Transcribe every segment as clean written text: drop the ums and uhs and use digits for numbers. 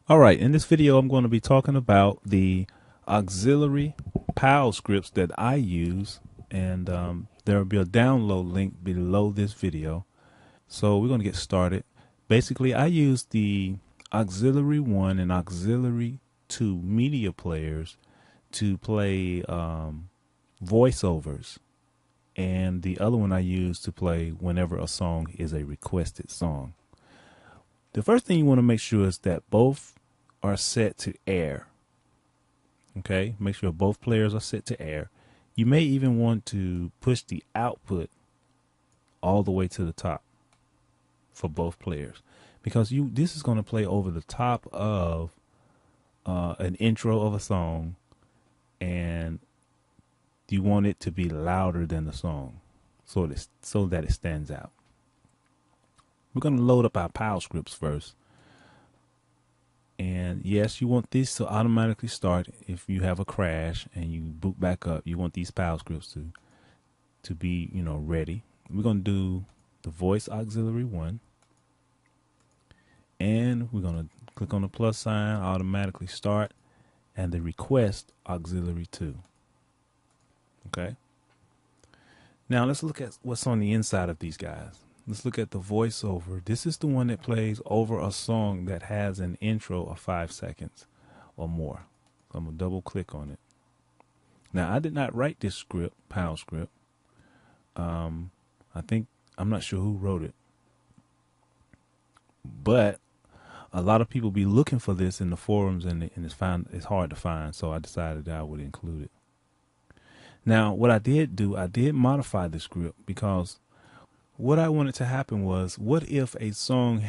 All right, in this video, I'm going to be talking about the auxiliary PAL scripts that I use, and there will be a download link below this video. So we're going to get started. Basically, I use the auxiliary 1 and auxiliary 2 media players to play voiceovers, and the other one I use to play whenever a song is a requested song. The first thing you want to make sure is that both are set to air. Okay, make sure both players are set to air. You may even want to push the output all the way to the top for both players, because this is going to play over the top of an intro of a song, and you want it to be louder than the song so that it stands out. We're going to load up our PAL scripts first. And yes, you want these to automatically start. If you have a crash and you boot back up, you want these PAL scripts to be, ready. We're going to do the voice auxiliary 1, and we're going to click on the plus sign, automatically start, and the request auxiliary 2. Okay. Now let's look at what's on the inside of these guys. Let's look at the voiceover. This is the one that plays over a song that has an intro of 5 seconds or more. So I'm going to double click on it. Now, I did not write this script, PAL script. I'm not sure who wrote it, but a lot of people be looking for this in the forums, and it's hard to find. So I decided that I would include it. Now, what I did do, I did modify the script, because what I wanted to happen was, what if a song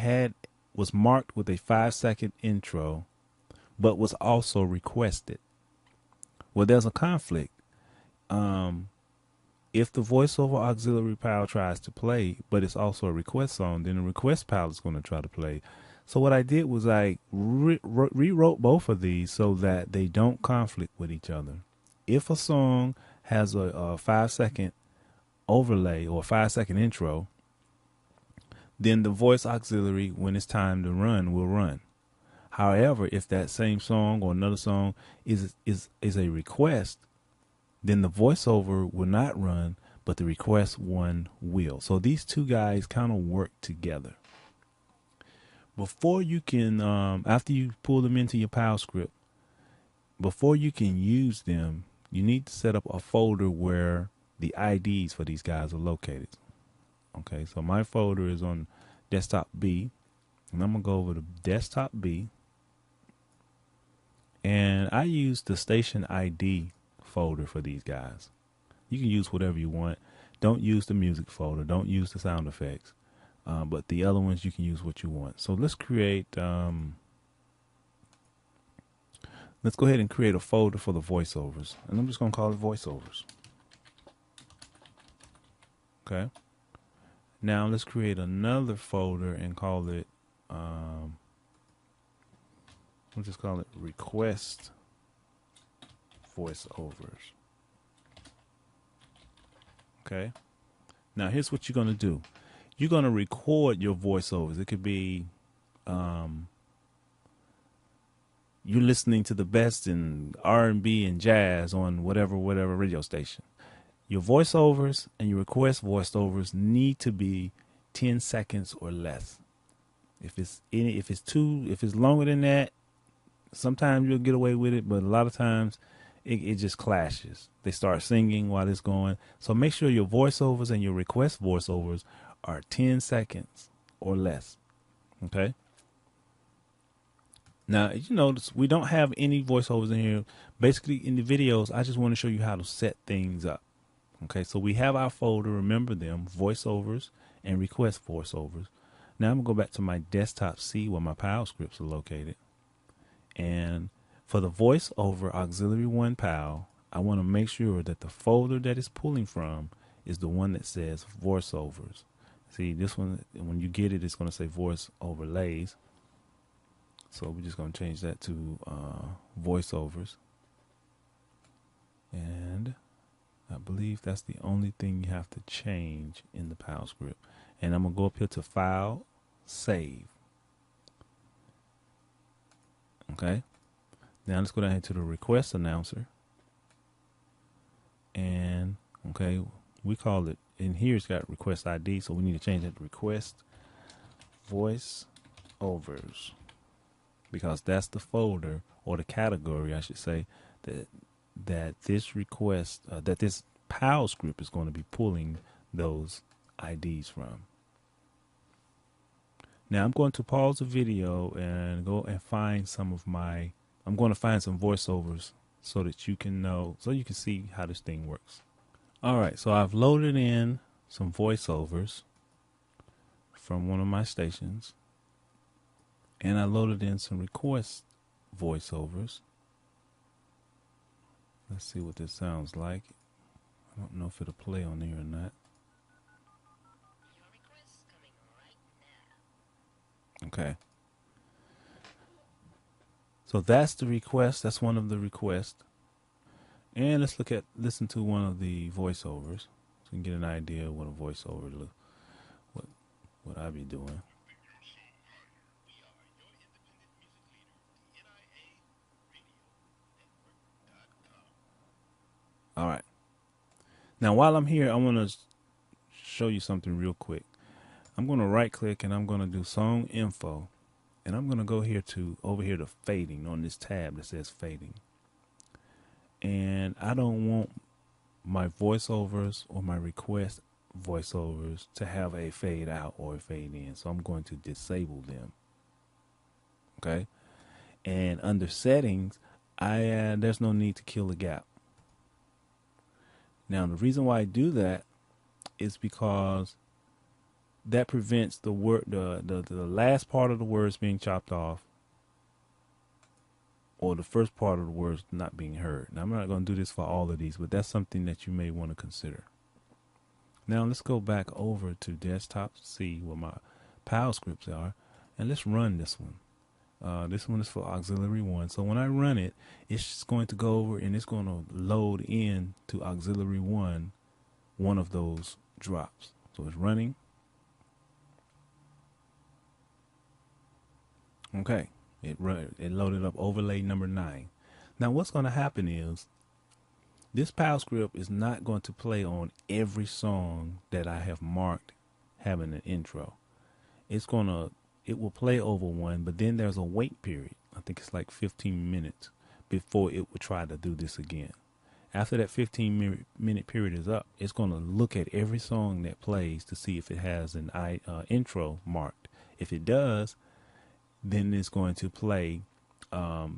was marked with a 5-second intro, but was also requested? Well, there's a conflict. If the voiceover auxiliary PAL tries to play, but it's also a request song, then the request PAL is going to try to play. So what I did was I rewrote both of these so that they don't conflict with each other. If a song has a 5-second overlay or 5-second intro, then the voice auxiliary, when it's time to run, will run. However, if that same song or another song is a request, then the voiceover will not run, but the request one will. So these two guys kind of work together. Before you can, after you pull them into your PAL script, before you can use them, you need to set up a folder where the IDs for these guys are located. Okay, so my folder is on desktop B, and I'm gonna go over to desktop B, and I use the station ID folder for these guys. You can use whatever you want. Don't use the music folder. Don't use the sound effects. But the other ones, you can use what you want. So let's create. Let's go ahead and create a folder for the voiceovers, and I'm just gonna call it voiceovers. Okay. Now let's create another folder and call it. We'll just call it request voiceovers. Okay. Now here's what you're gonna do. You're gonna record your voiceovers. It could be you're listening to the best in R&B and jazz on whatever radio station. Your voiceovers and your request voiceovers need to be 10 seconds or less. If it's longer than that, sometimes you'll get away with it, but a lot of times it just clashes. They start singing while it's going. So make sure your voiceovers and your request voiceovers are 10 seconds or less. Okay. Now, you notice we don't have any voiceovers in here. Basically, in the videos, I just want to show you how to set things up. Okay, so we have our folder. Remember them, voiceovers and request voiceovers. Now I'm going to go back to my desktop C where my PAL scripts are located. And for the voiceover auxiliary 1 PAL, I want to make sure that the folder that it's pulling from is the one that says voiceovers. See, this one, when you get it, it's going to say voice overlays. So we're just going to change that to voiceovers. And I believe that's the only thing you have to change in the PAL script. And I'm going to go up here to File, Save. Okay. Now let's go down here to the request announcer. And okay, we call it in here. It's got request ID, so we need to change that to request voice overs, because that's the folder, or the category I should say, that this request that this PAL script is going to be pulling those IDs from. Now I'm going to pause the video and go and find some of my, I'm going to find some voiceovers so that you can know, so you can see how this thing works. All right, so I've loaded in some voiceovers from one of my stations, and I loaded in some request voiceovers. Let's see what this sounds like. I don't know if it'll play on here or not. Okay. So that's the request. That's one of the requests. And let's listen to one of the voiceovers so you can get an idea of what a voiceover look, what I be doing. All right. Now, while I'm here, I want to show you something real quick. I'm going to right click and I'm going to do song info, and I'm going to go here to over here to fading on this tab that says fading. And I don't want my voiceovers or my request voiceovers to have a fade out or a fade in, so I'm going to disable them. Okay. And under settings, there's no need to kill the gap. Now, the reason why I do that is because that prevents the word, the last part of the words being chopped off, or the first part of the words not being heard. Now, I'm not going to do this for all of these, but that's something that you may want to consider. Now, let's go back over to desktop to see where my PAL scripts are, and let's run this one. This one is for auxiliary 1. So when I run it, it's just going to go over and it's going to load in to auxiliary 1, one of those drops. So it's running. Okay, it loaded up overlay number 9. Now what's going to happen is this PAL script is not going to play on every song that I have marked having an intro. It will play over one, but then there's a wait period. I think it's like 15 minutes before it will try to do this again. After that 15-minute period is up, it's going to look at every song that plays to see if it has an intro marked. If it does, then it's going to play the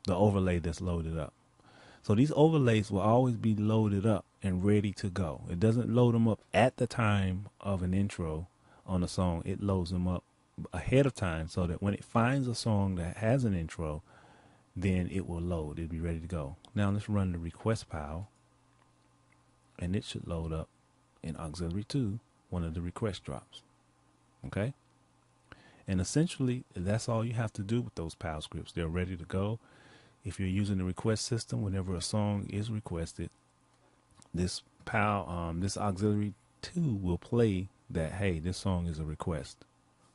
overlay that's loaded up. So these overlays will always be loaded up and ready to go. It doesn't load them up at the time of an intro on a song. It loads them up ahead of time so that when it finds a song that has an intro, then it will load. It'll be ready to go. Now let's run the request PAL, and it should load up in auxiliary 2, one of the request drops. Okay. And essentially, that's all you have to do with those PAL scripts. They're ready to go. If you're using the request system, whenever a song is requested, this PAL, this auxiliary 2 will play that, hey, this song is a request.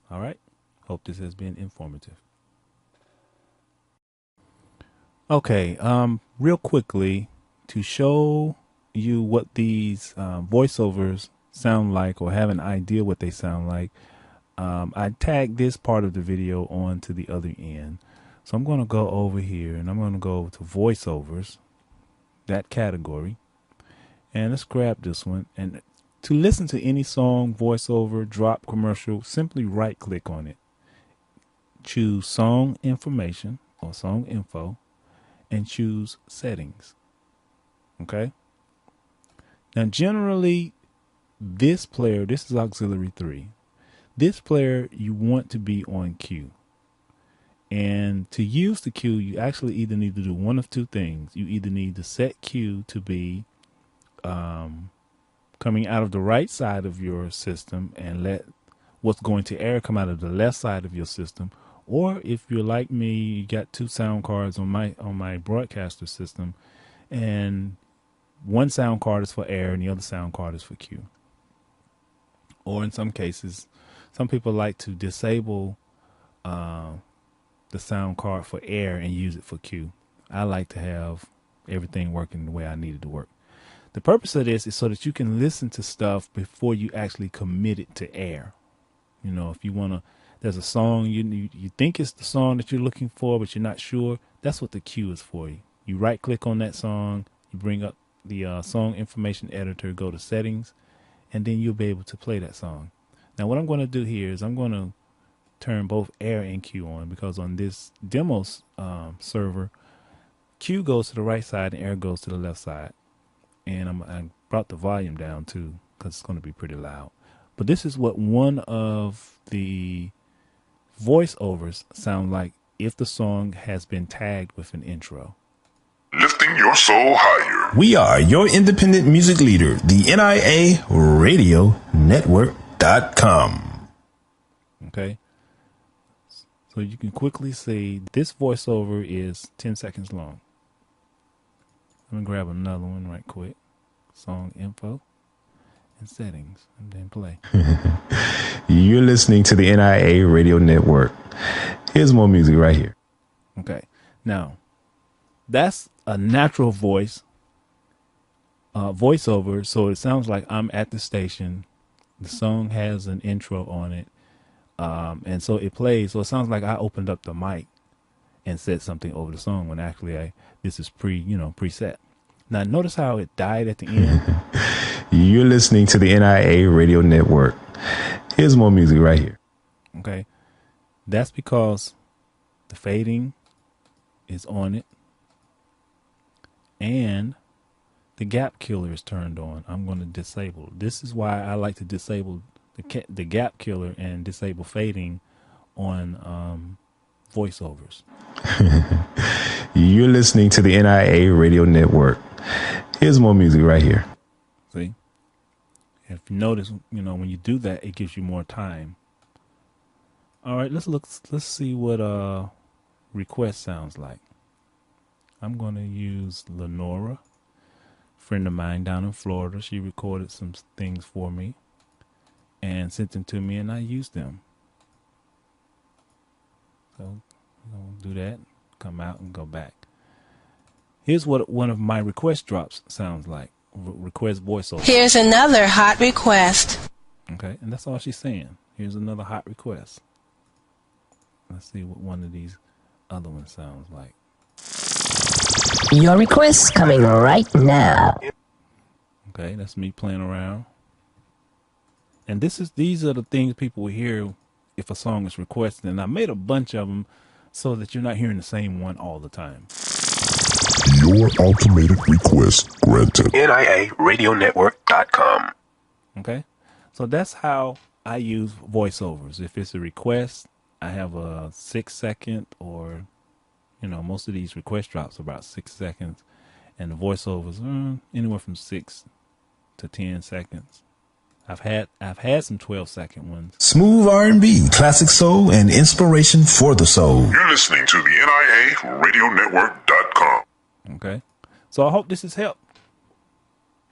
All right. Hope this has been informative. Okay. Real quickly, to show you what these voiceovers sound like, or have an idea what they sound like, I tagged this part of the video on to the other end. So I'm going to go over here and I'm going to go to voiceovers, that category, and let's grab this one. And to listen to any song, voiceover, drop, commercial, simply right click on it. Choose song information or song info and choose settings. Okay. Now generally this player, this is auxiliary 3. This player you want to be on cue. And to use the cue, you actually either need to do one of two things. You either need to set cue to be coming out of the right side of your system and let what's going to air come out of the left side of your system. Or if you're like me, you got 2 sound cards on my broadcaster system, and one sound card is for air and the other sound card is for cue. Or in some cases, some people like to disable the sound card for Air and use it for Q. I like to have everything working the way I need it to work. The purpose of this is so that you can listen to stuff before you actually commit it to Air. You know, if you want to, there's a song you think it's the song that you're looking for, but you're not sure. That's what the Q is for you. You right click on that song, you bring up the song information editor, go to settings, and then you'll be able to play that song. Now, what I'm going to do here is I'm going to turn both Air and Q on, because on this demo server, Q goes to the right side and Air goes to the left side. And I brought the volume down too, because it's going to be pretty loud. But this is what one of the voiceovers sound like if the song has been tagged with an intro. Lifting your soul higher. We are your independent music leader, the NIA Radio Network.com. Okay. So you can quickly see this voiceover is 10 seconds long. I'm going to grab another one right quick. Song info and settings, and then play. You're listening to the NIA Radio Network. Here's more music right here. Okay. Now, that's a natural voice, voiceover, so it sounds like I'm at the station. The song has an intro on it, and so it plays. So it sounds like I opened up the mic and said something over the song when actually this is preset. Now notice how it died at the end. You're listening to the NIA Radio Network. Here's more music right here. Okay, that's because the fading is on it, and the gap killer is turned on. I'm going to disable. This is why I like to disable the gap killer and disable fading on voiceovers. You're listening to the NIA Radio Network. Here's more music right here. See? If you notice, when you do that, it gives you more time. All right, let's see what request sounds like. I'm going to use Lenora, friend of mine down in Florida. She recorded some things for me and sent them to me, and I used them. So do that, come out and go back. Here's what one of my request drops sounds like. Request voiceover. Here's another hot request. Okay, and that's all she's saying. Here's another hot request. Let's see what one of these other ones sounds like. Your request's coming right now. Okay, that's me playing around. And these are the things people will hear if a song is requested. And I made a bunch of them so that you're not hearing the same one all the time. Your automated request granted. NIARadioNetwork.com. Okay, so that's how I use voiceovers. If it's a request, I have a 6 second, or most of these request drops are about 6 seconds, and the voiceovers are anywhere from 6 to 10 seconds. I've had some 12-second ones. Smooth R&B, classic soul, and inspiration for the soul. You're listening to the NIARadioNetwork.com. Okay, so I hope this has helped.